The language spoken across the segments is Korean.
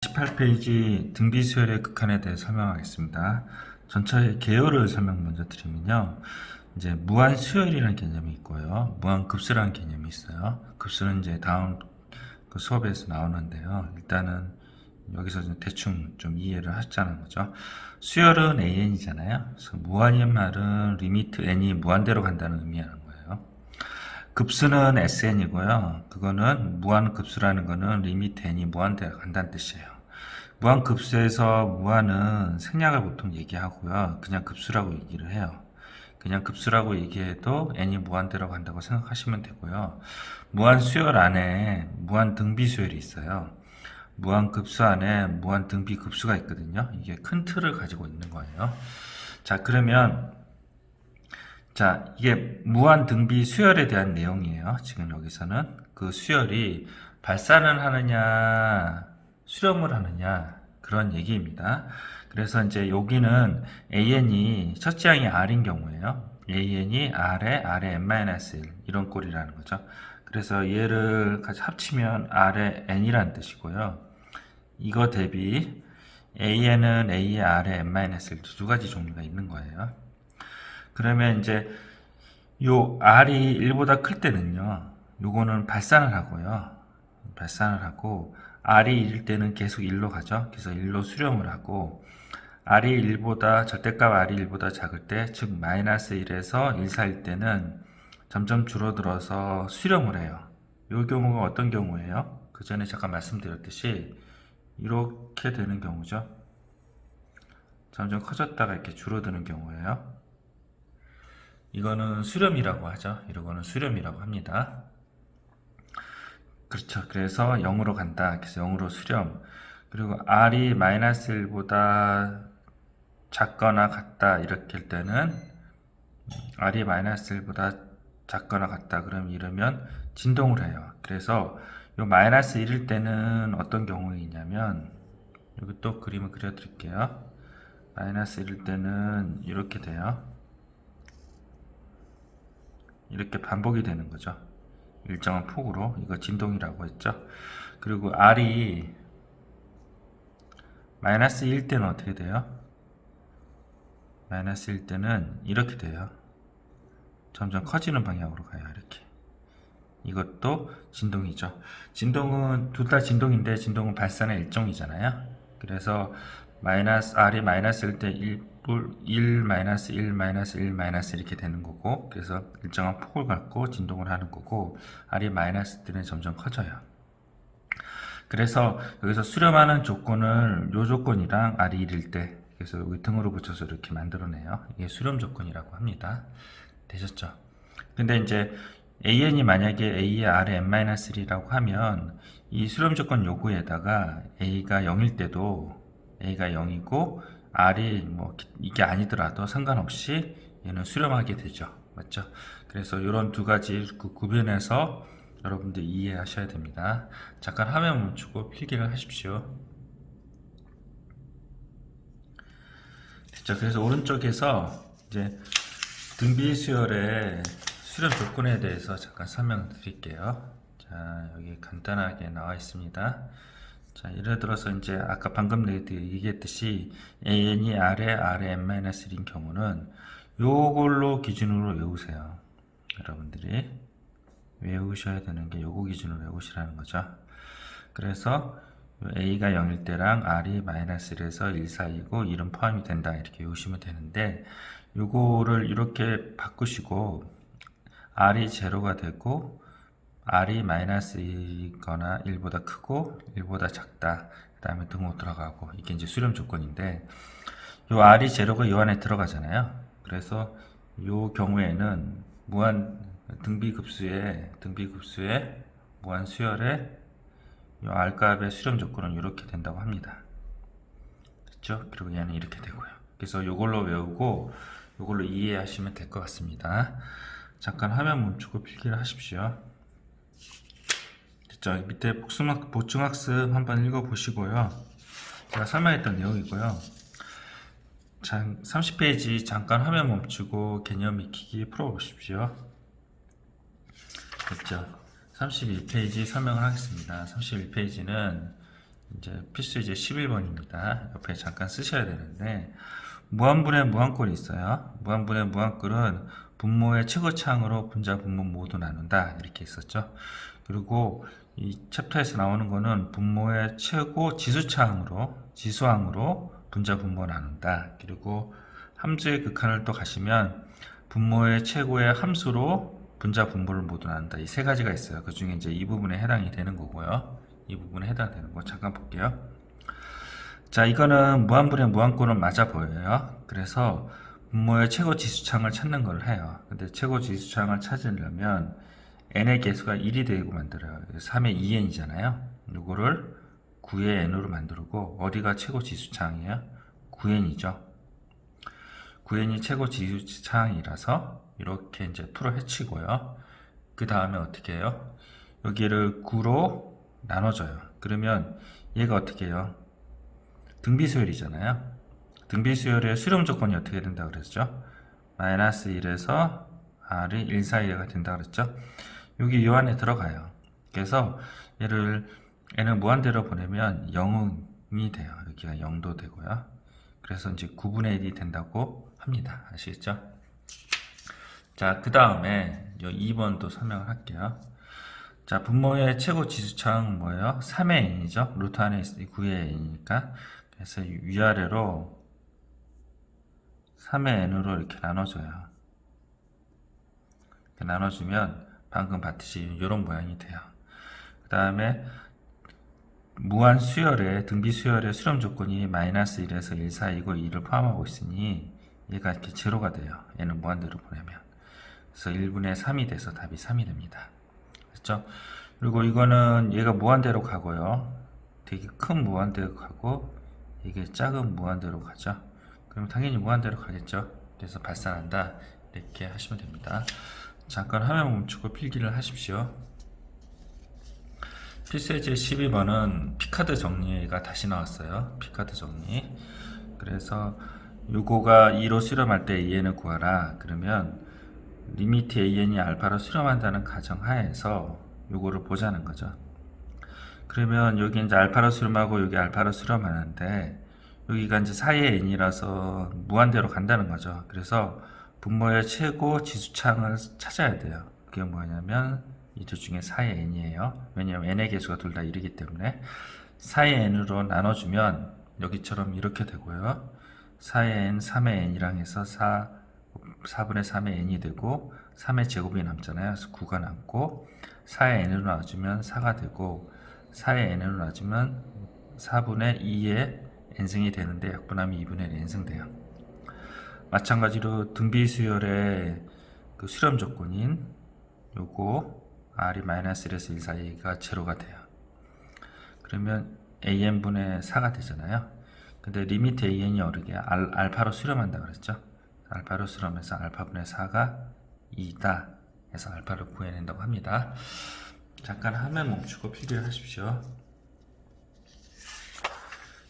18페이지 등비 수열의 극한에 대해 설명하겠습니다. 전체 개요를 설명 먼저 드리면요. 이제 무한 수열이라는 개념이 있고요. 무한 급수라는 개념이 있어요. 급수는 이제 다음 그 수업에서 나오는데요. 일단은 여기서 좀 대충 좀 이해를 하자는 거죠. 수열은 AN이잖아요. 그래서 무한인 말은 리미트 N이 무한대로 간다는 의미하는 거예요. 급수는 SN이고요. 그거는 무한급수라는 거는 리미트 N이 무한대로 간다는 뜻이에요. 무한급수에서 무한은 생략을 보통 얘기하고요. 그냥 급수라고 얘기를 해요. 그냥 급수라고 얘기해도 n이 무한대로 간다고 생각하시면 되고요. 무한수열 안에 무한등비수열이 있어요. 무한급수 안에 무한등비급수가 있거든요. 이게 큰 틀을 가지고 있는 거예요. 자, 그러면 이게 무한등비수열에 대한 내용이에요. 지금 여기서는 그 수열이 발산을 하느냐 수렴을 하느냐 그런 얘기입니다. 그래서 이제 여기는 AN이 첫째 항이 R인 경우에요. AN이 R에 n-1 이런 꼴이라는 거죠. 그래서 얘를 같이 합치면 R에 N이라는 뜻이고요. 이거 대비 AN은 A에 R에 n-1 두 가지 종류가 있는 거예요. 그러면 이제 요 R이 1보다 클 때는요. 요거는 발산을 하고요. 발산을 하고 R이 1일 때는 계속 1로 가죠. 그래서 1로 수렴을 하고 R이 1보다 절대값 R이 1보다 작을 때, 즉 마이너스 1에서 1 사이일 때는 점점 줄어들어서 수렴을 해요. 이 경우가 어떤 경우예요? 그 전에 잠깐 말씀드렸듯이 이렇게 되는 경우죠. 점점 커졌다가 이렇게 줄어드는 경우예요. 이거는 수렴이라고 하죠. 이거는 수렴이라고 합니다. 그렇죠. 그래서 0으로 간다. 그래서 0으로 수렴. 그리고 R이 마이너스 1보다 작거나 같다. 이렇게 할 때는 R이 마이너스 1보다 작거나 같다. 그럼 이러면 진동을 해요. 그래서 요 마이너스 1일 때는 어떤 경우이냐면 여기 또 그림을 그려 드릴게요. 마이너스 1일 때는 이렇게 돼요. 이렇게 반복이 되는 거죠. 일정한 폭으로. 이거 진동이라고 했죠. 그리고 R이 마이너스 1 때는 어떻게 돼요? 마이너스 1 때는 이렇게 돼요. 점점 커지는 방향으로 가요. 이렇게. 이것도 진동이죠. 진동은 둘 다 진동인데 진동은 발산의 일종이잖아요. 그래서 R이 마이너스 1 때 1 마이너스 1 마이너스 1 마이너스 이렇게 되는 거고, 그래서 일정한 폭을 갖고 진동을 하는 거고, R이 마이너스 때는 점점 커져요. 그래서 여기서 수렴하는 조건을 요 조건이랑 R이 1일 때, 그래서 여기 등으로 붙여서 이렇게 만들어내요. 이게 수렴 조건이라고 합니다. 되셨죠? 근데 이제 AN이 만약에 A의 R의 n-1이라고 하면 이 수렴 조건 요구에다가 A가 0일 때도 A가 0이고 R이 뭐 이게 아니더라도 상관없이 얘는 수렴하게 되죠. 맞죠? 그래서 이런 두 가지 구변해서 여러분들 이해하셔야 됩니다. 잠깐 화면 멈추고 필기를 하십시오. 됐죠? 그래서 오른쪽에서 이제 등비 수열의 수렴 조건에 대해서 잠깐 설명을 드릴게요. 자, 여기 간단하게 나와 있습니다. 자, 예를 들어서 이제 아까 방금 얘기했듯이 AN이 R에 n-1인 경우는 요걸로 기준으로 외우세요. 여러분들이 외우셔야 되는 게 요거 기준으로 외우시라는 거죠. 그래서 A가 0일 때랑 R이 마이너스 1에서 1 사이고 1은 포함이 된다. 이렇게 외우시면 되는데 요거를 이렇게 바꾸시고 R이 제로가 되고 R이 마이너스 2거나 1보다 크고 1보다 작다. 그 다음에 등호 들어가고, 이게 이제 수렴 조건인데 요 R이 제로가 이 안에 들어가잖아요. 그래서 요 경우에는 무한 등비급수의 무한 수열의 요 R값의 수렴 조건은 이렇게 된다고 합니다. 그렇죠? 그리고 얘는 이렇게 되고요. 그래서 요걸로 외우고 요걸로 이해하시면 될 것 같습니다. 잠깐 화면 멈추고 필기를 하십시오. 됐죠? 밑에 보충학습 한번 읽어보시고요. 제가 설명했던 내용이고요. 30페이지 잠깐 화면 멈추고 개념 익히기 풀어보십시오. 됐죠? 31페이지 설명을 하겠습니다. 31페이지는 이제 필수 이제 11번입니다. 옆에 잠깐 쓰셔야 되는데, 무한분의 무한꼴이 있어요. 무한분의 무한꼴은 분모의 최고차항으로 분자 분모 모두 나눈다 이렇게 있었죠. 그리고 이 챕터에서 나오는 거는 분모의 최고 지수항으로 분자 분모 나눈다. 그리고 함수의 극한을 또 가시면 분모의 최고의 함수로 분자 분모를 모두 나눈다. 이 세 가지가 있어요. 그 중에 이제 이 부분에 해당이 되는 거고요. 이 부분에 해당되는 거 잠깐 볼게요. 자, 이거는 무한분의 무한꼴은 맞아 보여요. 그래서 분모의 최고 지수차항을 찾는 걸 해요. 근데 최고 지수차항을 찾으려면 n의 개수가 1이 되고 만들어요. 3의 2n이잖아요. 이거를 9의 n으로 만들고, 어디가 최고 지수차항이에요? 9n이죠. 9n이 최고 지수차항이라서 이렇게 이제 풀어 헤치고요. 그 다음에 어떻게 해요? 여기를 9로 나눠줘요. 그러면 얘가 어떻게 해요? 등비수열이잖아요. 등비수열의 수렴 조건이 어떻게 된다 그랬죠? 마이너스 1에서 r이 1 사이가 된다 그랬죠? 여기 요 안에 들어가요. 그래서 얘를 n을 무한대로 보내면 0이 돼요. 여기가 0도 되고요. 그래서 이제 9분의 1이 된다고 합니다. 아시겠죠? 자, 그 다음에 2번도 설명을 할게요. 자, 분모의 최고 지수차항은 뭐예요? 3의 n이죠. 루트 안에 9의 n이니까. 그래서 위아래로 3의 n으로 이렇게 나눠줘요. 이렇게 나눠주면 방금 봤듯이 이런 모양이 돼요. 그 다음에 무한 수열의 등비 수열의 수렴 조건이 마이너스 1에서 1 사이고 2를 포함하고 있으니 얘가 이렇게 제로가 돼요. 얘는 무한대로 보내면. 그래서 1분의 3이 돼서 답이 3이 됩니다. 그렇죠? 그리고 이거는 얘가 무한대로 가고요. 되게 큰 무한대로 가고 이게 작은 무한대로 가죠. 그럼 당연히 무한대로 가겠죠. 그래서 발산한다 이렇게 하시면 됩니다. 잠깐 화면 멈추고 필기를 하십시오. 필수예제 12번은 피카드 정리가 다시 나왔어요. 피카드 정리. 그래서 요거가 2로 수렴할 때 AN을 구하라. 그러면 리미트 AN이 알파로 수렴한다는 가정하에서 요거를 보자는 거죠. 그러면 여기 이제 알파로 수렴하고 여기 알파로 수렴하는데 여기가 이제 4의 n이라서 무한대로 간다는 거죠. 그래서 분모의 최고 지수차항을 찾아야 돼요. 그게 뭐냐면 이 둘 중에 4의 n이에요. 왜냐하면 n의 개수가 둘 다 1이기 때문에 4의 n으로 나눠주면 여기처럼 이렇게 되고요. 4의 n, 3의 n이랑 해서 4분의 3의 n이 되고 3의 제곱이 남잖아요. 그래서 9가 남고 4의 n으로 나눠주면 4가 되고 4의 n으로 나눠주면 4분의 2의 n승이 되는데 약분하면 2분의 1n승 돼요. 마찬가지로 등비수열의 그 수렴 조건인 요거 r이 마이너스 1에서 1 사이가 제로가 돼요. 그러면 an분의 4가 되잖아요. 근데 리미트 an이 어르게 알파로 수렴한다 그랬죠. 알파로 수렴해서 알파분의 4가 2다 해서 알파를 구해낸다고 합니다. 잠깐 화면 멈추고 필기를 하십시오.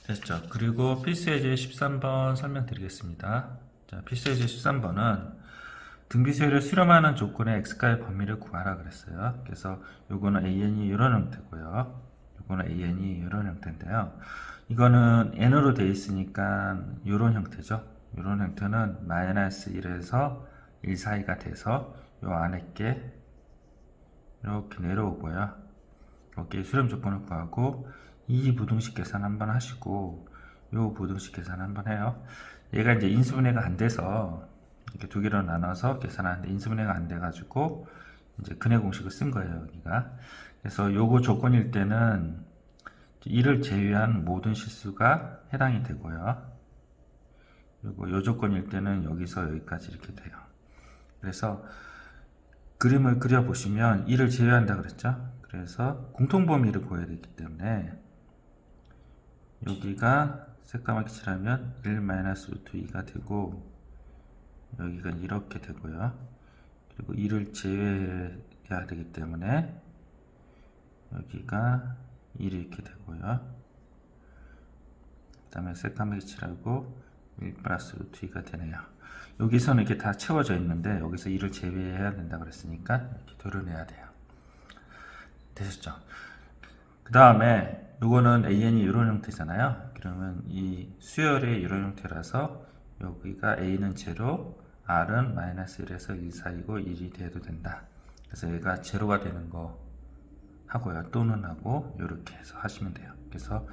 됐죠. 그리고 필수예제 13번 설명드리겠습니다. 자, 필수예제 13번은 등비수열을 수렴하는 조건의 x가의 범위를 구하라 그랬어요. 그래서 요거는 an이 이런 형태고요. 요거는 an이 이런 형태인데요. 이거는 n으로 되어 있으니까 이런 형태죠. 이런 형태는 마이너스 1에서 1 사이가 돼서 요 안에 게 이렇게 내려오고요. 이렇게 수렴 조건을 구하고 이 부등식 계산 한번 하시고 요 부등식 계산 한번 해요. 얘가 이제 인수분해가 안 돼서 이렇게 두 개로 나눠서 계산하는데 인수분해가 안 돼 가지고 이제 근해 공식을 쓴 거예요, 여기가. 그래서 요거 조건일 때는 1을 제외한 모든 실수가 해당이 되고요. 그리고 요 조건일 때는 여기서 여기까지 이렇게 돼요. 그래서 그림을 그려 보시면 1을 제외한다 그랬죠? 그래서 공통범위를 구해야 되기 때문에 여기가 새까맣게 칠하면 1-루트 2가 되고 여기가 이렇게 되고요. 그리고 1을 제외해야 되기 때문에 여기가 1이 이렇게 되고요. 그 다음에 새까맣게 칠하고 1+루트 2가 되네요. 여기서는 이렇게 다 채워져 있는데 여기서 1을 제외해야 된다 그랬으니까 이렇게 도려내야 돼요. 되셨죠? 그 다음에 요거는 AN이 이런 형태잖아요. 그러면 이 수열의 이런 형태라서 여기가 A는 제로, R은 마이너스 1에서 1 사이고 1이 돼도 된다. 그래서 얘가 제로가 되는 거 하고요. 또는 하고 이렇게 해서 하시면 돼요. 그래서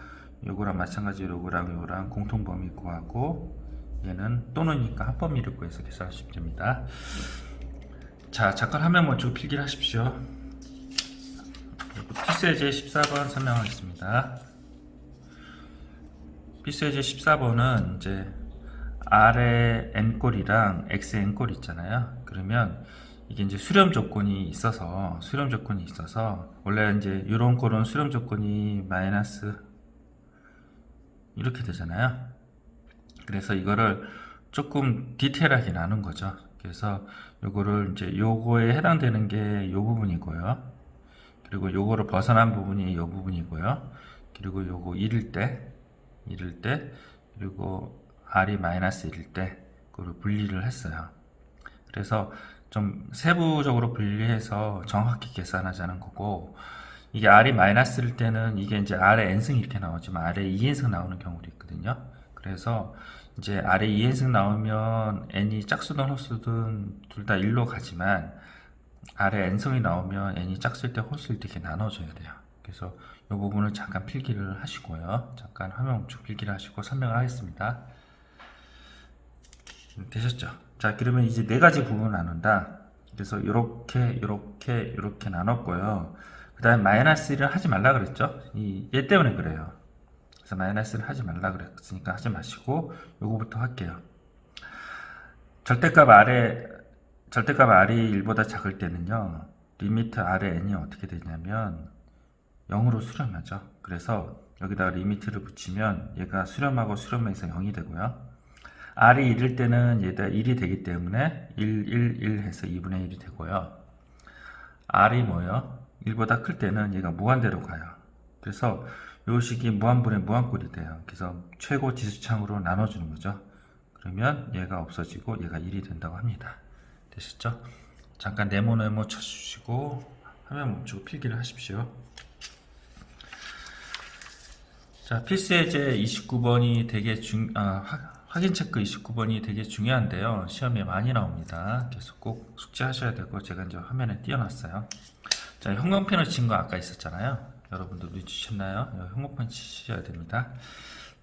요거랑 마찬가지로 요거랑 공통범위 구하고 얘는 또는이니까 합범위를 구해서 계산하시면 됩니다. 자, 잠깐 화면 멈추고 필기를 하십시오. 필수예제 14번 설명하겠습니다. 필수예제 14번은 이제 R의 n꼴이랑 X의 n꼴 있잖아요. 그러면 이게 이제 수렴 조건이 있어서 원래 이제 이런 꼴은 수렴 조건이 마이너스 이렇게 되잖아요. 그래서 이거를 조금 디테일하게 나눈 거죠. 그래서 요거를 이제 요거에 해당되는 게 요 부분이고요. 그리고 요거를 벗어난 부분이 요 부분이고요. 그리고 요거 1일 때 그리고 R이 마이너스 1일 때 그걸 분리를 했어요. 그래서 좀 세부적으로 분리해서 정확히 계산하자는 거고, 이게 R이 마이너스일 때는 이게 이제 R의 n승 이렇게 나오지만 R의 2n승 나오는 경우도 있거든요. 그래서 이제 R의 2n승 나오면 n이 짝수든 홀수든 둘 다 1로 가지만 R의 n승이 나오면 n이 짝수일 때 홀수일 때 이렇게 나눠줘야 돼요. 그래서 이 부분을 잠깐 필기를 하시고요. 잠깐 화면 멈추고 필기를 하시고 설명을 하겠습니다. 되셨죠? 자, 그러면 이제 네 가지 부분을 나눈다. 그래서 이렇게 나눴고요. 그 다음에 마이너스 1을 하지 말라 그랬죠? 얘 때문에 그래요. 그래서 마이너스를 하지 말라 그랬으니까 하지 마시고 요거부터 할게요. 절대값 R이 1보다 작을 때는요, 리미트 R의 n이 어떻게 되냐면 0으로 수렴하죠. 그래서 여기다가 리미트를 붙이면 얘가 수렴하고 수렴해서 0이 되고요. R이 1일 때는 얘가 1이 되기 때문에 1 해서 2분의 1이 되고요. R이 뭐요? 1보다 클 때는 얘가 무한대로 가요. 그래서 요 식이 무한분의 무한꼴이 돼요. 그래서 최고 지수창으로 나눠주는 거죠. 그러면 얘가 없어지고 얘가 1이 된다고 합니다. 되셨죠? 잠깐 네모네모 쳐주시고 화면 멈추고 필기를 하십시오. 자, 필수예제 29번이 되게 확인 체크 29번이 되게 중요한데요. 시험에 많이 나옵니다. 그래서 꼭 숙지하셔야 되고, 제가 이제 화면에 띄워놨어요. 자, 형광펜을 친 거 아까 있었잖아요. 여러분들 눈치채셨나요? 형광펜 치셔야 됩니다.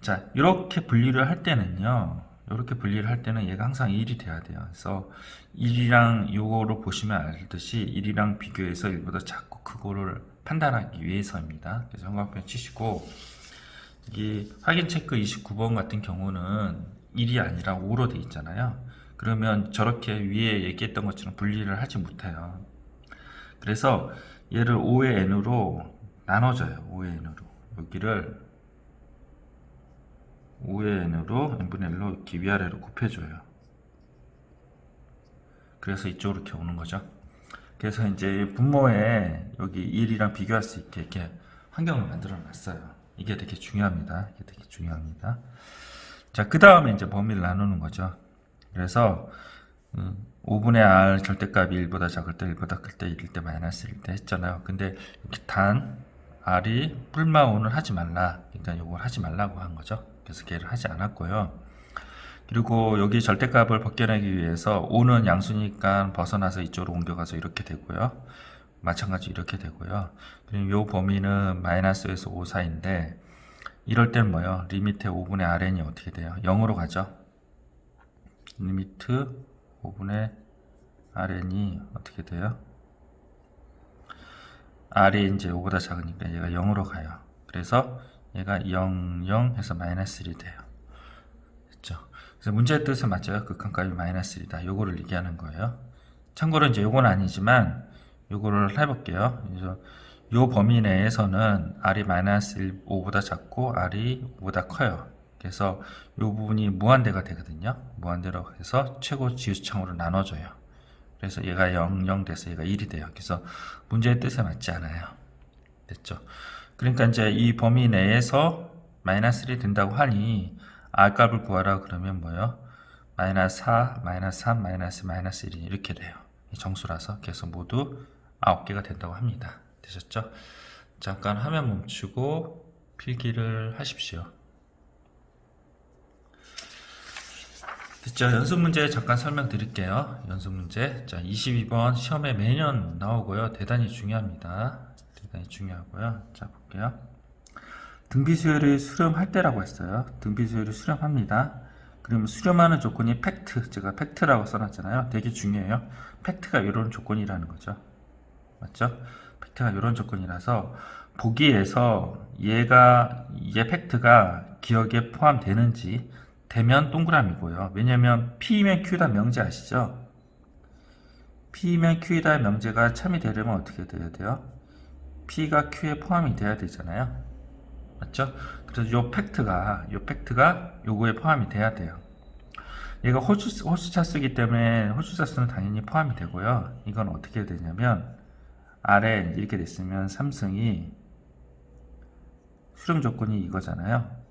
자, 이렇게 분리를 할 때는요, 얘가 항상 1이 돼야 돼요. 그래서 1이랑 요거로 보시면 알듯이 1이랑 비교해서 1보다 작고 크고를 판단하기 위해서입니다. 그래서 형광펜 치시고, 이 확인 체크 29번 같은 경우는 1이 아니라 5로 돼 있잖아요. 그러면 저렇게 위에 얘기했던 것처럼 분리를 하지 못해요. 그래서 얘를 5의 n으로 나눠줘요. 5의 n으로 여기를 5의 n으로 n분의 1로 이렇게 위아래로 곱해줘요. 그래서 이쪽으로 이렇게 오는 거죠. 그래서 이제 분모에 여기 1이랑 비교할 수 있게 이렇게 환경을 만들어 놨어요. 이게 되게 중요합니다. 자, 그 다음에 이제 범위를 나누는 거죠. 그래서 5분의 R 절대값이 1보다 작을 때, 1보다 클 때, 1일 때, 마이너스 1일 때 했잖아요. 근데 이렇게 단 R이 뿔마 5는 하지 말라. 그러니까 이걸 하지 말라고 한 거죠. 그래서 걔를 하지 않았고요. 그리고 여기 절대값을 벗겨내기 위해서 5는 양수니까 벗어나서 이쪽으로 옮겨가서 이렇게 되고요. 마찬가지 이렇게 되고요. 그리고 요 범위는 마이너스에서 5 사이인데, 이럴 때는 뭐요? 리미트 5분의 Rn이 어떻게 돼요? 0으로 가죠. 리미트 5분의 Rn이 어떻게 돼요? R이 이제 5보다 작으니까 얘가 0으로 가요. 그래서 얘가 0, 0 해서 마이너스 1이 돼요. 됐죠? 그래서 문제의 뜻은 맞죠? 극한값이 마이너스 1이다. 요거를 얘기하는 거예요. 참고로 이제 요건 아니지만 요거를 해볼게요. 그래서 요 범위 내에서는 R이 마이너스 1, 5보다 작고 R이 5보다 커요. 그래서 요 부분이 무한대가 되거든요. 무한대로 해서 최고 지수창으로 나눠줘요. 그래서 얘가 0, 0 돼서 얘가 1이 돼요. 그래서 문제의 뜻에 맞지 않아요. 됐죠? 그러니까 이제 이 범위 내에서 마이너스 1이 된다고 하니 R 값을 구하라 그러면 뭐예요? 마이너스 4, 마이너스 3, 마이너스 1이 이렇게 돼요. 이 정수라서. 그래서 모두 9개가 된다고 합니다. 되셨죠? 잠깐 화면 멈추고 필기를 하십시오. 됐죠? 연습 문제 잠깐 설명드릴게요. 연습 문제. 자, 22번 시험에 매년 나오고요. 대단히 중요합니다. 대단히 중요하고요. 자, 볼게요. 등비수열이 수렴할 때라고 했어요. 등비수열이 수렴합니다. 그러면 수렴하는 조건이 팩트. 제가 팩트라고 써놨잖아요. 되게 중요해요. 팩트가 이런 조건이라는 거죠. 맞죠? 팩트가 이런 조건이라서 보기에서 얘 팩트가 기억에 포함되는지 되면 동그라미고요. 왜냐면 P면 Q다 명제 아시죠? P면 Q다 명제가 참이 되려면 어떻게 돼야 돼요? P가 Q에 포함이 돼야 되잖아요. 맞죠? 그래서 요 팩트가 요거에 포함이 돼야 돼요. 얘가 호수차 쓰기 때문에 호수차 쓰는 당연히 포함이 되고요. 이건 어떻게 되냐면 아래 이렇게 됐으면 삼성이 수렴 조건이 이거잖아요.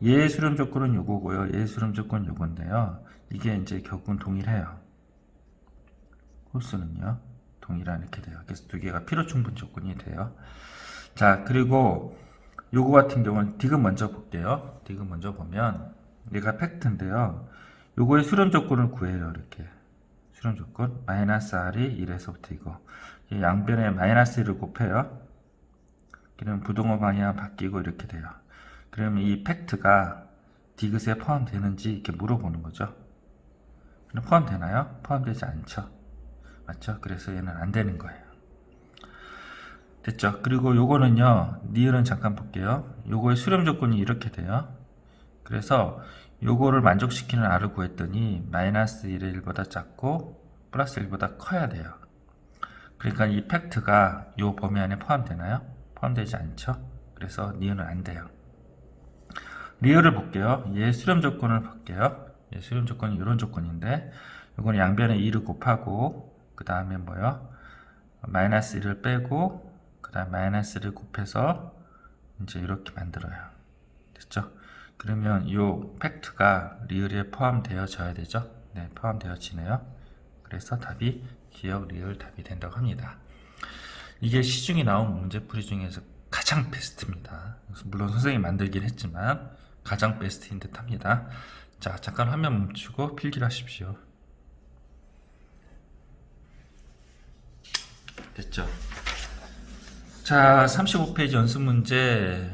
얘의 수렴 조건은 요거고요. 얘의 수렴 조건은 요건데요. 이게 이제 결국은 동일해요. 호수는요. 동일한 이렇게 돼요. 그래서 두 개가 필요 충분 조건이 돼요. 자, 그리고 요거 같은 경우는 디귿 먼저 볼게요. 디귿 먼저 보면 얘가 팩트인데요. 요거의 수렴 조건을 구해요. 이렇게 수렴 조건 마이너스 R이 1에서부터 이거 양변에 마이너스 1을 곱해요. 그러면 부동호 방향 바뀌고 이렇게 돼요. 그러면 이 팩트가 디귿에 포함되는지 이렇게 물어보는 거죠. 그럼 포함되나요? 포함되지 않죠. 맞죠? 그래서 얘는 안 되는 거예요. 됐죠? 그리고 요거는요, 니은은 잠깐 볼게요. 요거의 수렴 조건이 이렇게 돼요. 그래서 요거를 만족시키는 R을 구했더니 마이너스 1의 1보다 작고 플러스 1보다 커야 돼요. 그러니까 이 팩트가 요 범위 안에 포함되나요? 포함되지 않죠? 그래서 니은은 안 돼요. 리을을 볼게요. 얘 수렴 조건을 볼게요. 얘 수렴 조건이 이런 조건인데 요거는 양변에 2를 곱하고 그 다음에 뭐요? 마이너스 1을 빼고 그 다음 마이너스 1을 곱해서 이제 이렇게 만들어요. 됐죠? 그러면 요 팩트가 리을에 포함되어져야 되죠? 네, 포함되어지네요. 그래서 답이 기억 리을 답이 된다고 합니다. 이게 시중에 나온 문제풀이 중에서 가장 베스트입니다. 물론 선생님이 만들긴 했지만 가장 베스트인 듯 합니다. 자, 잠깐 화면 멈추고 필기를 하십시오. 됐죠? 자, 35페이지 연습 문제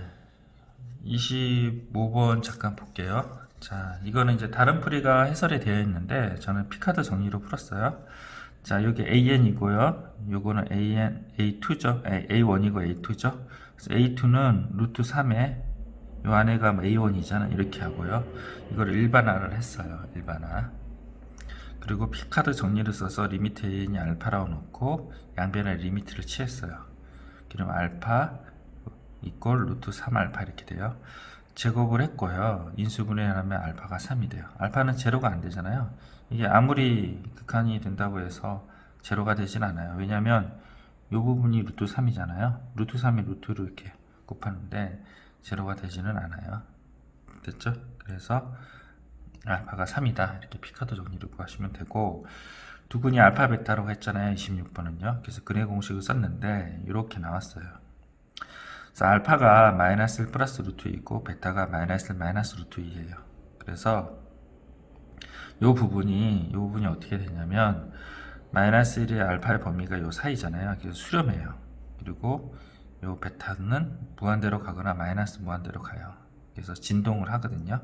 25번 잠깐 볼게요. 자, 이거는 이제 다른 풀이가 해설이 되어 있는데 저는 피카드 정리로 풀었어요. 자, 여기 AN이고요. 요거는 A2죠. A1이고 A2죠. 그래서 A2는 루트 3에 요 안에가 A1이잖아. 이렇게 하고요. 이걸 일반화를 했어요. 일반화. 그리고 피카드 정리를 써서 리미트 An이 알파라고 놓고 양변에 리미트를 취했어요. 그럼 알파 이꼴 루트 3알파 이렇게 돼요. 제곱을 했고요. 인수분해하면 알파가 3이 돼요. 알파는 제로가 안 되잖아요. 이게 아무리 극한이 된다고 해서 제로가 되진 않아요. 왜냐면 이 부분이 루트 3이잖아요. 루트 3이 루트로 이렇게 곱하는데 제로가 되지는 않아요. 됐죠? 그래서 알파가 3이다. 이렇게 피카드 정리를 구하시면 되고 두근이 알파 베타라고 했잖아요. 26번은요. 그래서 근해 공식을 썼는데 이렇게 나왔어요. 그래서 알파가 마이너스 1 플러스 루트 2고 베타가 마이너스 1 마이너스 루트 2예요. 그래서 이 부분이 어떻게 되냐면 마이너스 1의 알파의 범위가 요 사이잖아요. 그래서 수렴해요. 그리고 요 베타는 무한대로 가거나 마이너스 무한대로 가요. 그래서 진동을 하거든요.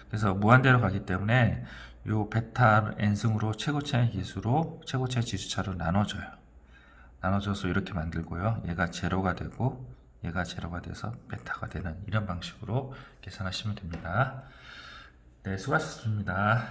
그래서 무한대로 가기 때문에 요 베타 n승으로 최고차의 기수로 최고차의 지수차로 나눠줘요. 나눠줘서 이렇게 만들고요. 얘가 제로가 되고 얘가 제로가 돼서 베타가 되는 이런 방식으로 계산하시면 됩니다. 네, 수고하셨습니다.